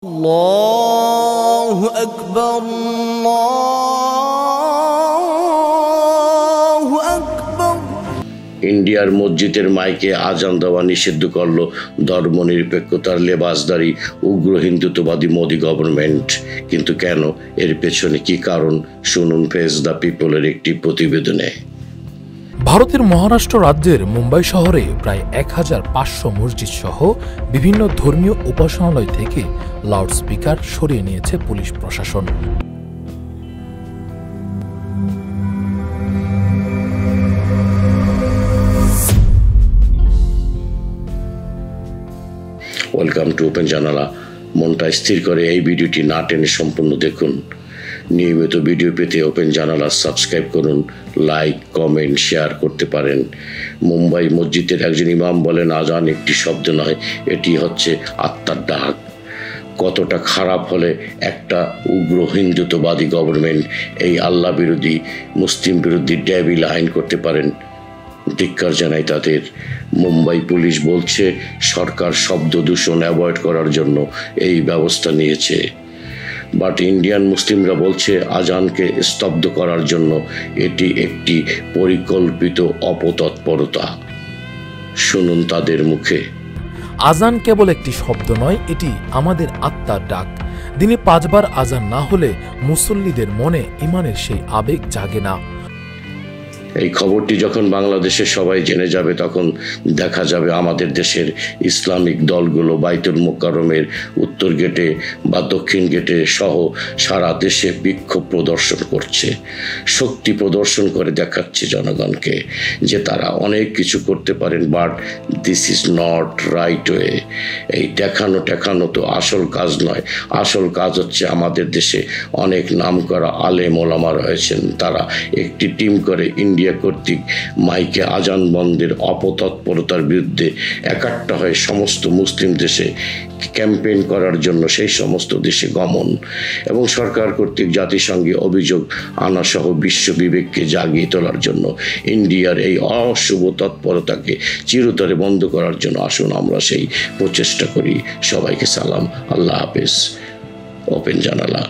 আল্লাহু আকবার, আল্লাহু আকবার। ইন্ডিয়ার মসজিদের মাইকে আজান দেওয়া নিষিদ্ধ করল ধর্মনিরপেক্ষতার লেবাসদারী উগ্র হিন্দুত্ববাদী মোদি গভর্নমেন্ট। কিন্তু কেন? এর পেছনে কি কারণ? শুনুন ফেস দ্য পিপলের একটি প্রতিবেদনে। ভারতের মহারাষ্ট্র রাজ্যের মুম্বাই শহরে প্রায় 1500 মসজিদ সহ বিভিন্ন ধর্মীয় উপাসনালয় থেকে লাউডস্পিকার সরিয়ে নিয়েছে পুলিশ প্রশাসন। ওয়েলকাম টু ওপেন জানালা। মনটা স্থির করে এই ভিডিওটি না টেনে সম্পূর্ণ দেখুন। নিয়মিত ভিডিও পেতে ওপেন জানালা সাবস্ক্রাইব করুন, লাইক, কমেন্ট, শেয়ার করতে পারেন। মুম্বাই মসজিদের একজন ইমাম বলেন, আজান একটি শব্দ নয়, এটি হচ্ছে আত্মার ডাক। কতটা খারাপ হলে একটা উগ্র হিন্দুত্ববাদী গভর্নমেন্ট এই আল্লাহ বিরোধী, মুসলিম বিরোধী ডেভিল আইন করতে পারেন। ধিক্কার জানাই তাদের। মুম্বাই পুলিশ বলছে সরকার শব্দ দূষণ অ্যাভয়েড করার জন্য এই ব্যবস্থা নিয়েছে। বাট ইন্ডিয়ান মুসলিমরা বলছে আজানকে স্তব্ধ করার জন্য এটি একটি পরিকল্পিত অপতৎপরতা। শুনুন তাদের মুখে। আজান কেবল একটি শব্দ নয়, এটি আমাদের আত্মার ডাক। দিনে 5 বার আজান না হলে মুসল্লিদের মনে ঈমানের সেই আবেগ জাগে না। এই খবরটি যখন বাংলাদেশে সবাই জেনে যাবে, তখন দেখা যাবে আমাদের দেশের ইসলামিক দলগুলো বাইতুল মোকাররমের উত্তর গেটে বা দক্ষিণ গেটে সহ সারা দেশে বিক্ষোভ প্রদর্শন করছে, শক্তি প্রদর্শন করে দেখাচ্ছে জনগণকে যে তারা অনেক কিছু করতে পারেন। But this is not right way. এই দেখানো তো আসল কাজ নয়। আসল কাজ হচ্ছে আমাদের দেশে অনেক নামকরা আলেম ওলামা রয়েছেন, তারা একটি টিম করে ইন্ডিয়া কর্তৃক মাইকে আজান বন্ধের অপতৎপরতার বিরুদ্ধে একাট্টা হয়ে সমস্ত মুসলিম দেশে ক্যাম্পেইন করার জন্য সেই সমস্ত দেশে গমন এবং সরকার কর্তৃক জাতিসংঘে অভিযোগ আনা সহ বিশ্ব বিবেককে জাগিয়ে তোলার জন্য ইন্ডিয়ার এই অশুভ তৎপরতাকে চিরতরে বন্ধ করার জন্য আসুন আমরা সেই প্রচেষ্টা করি। সবাইকে সালাম, আল্লাহ হাফেজ। ওপেন জানালা।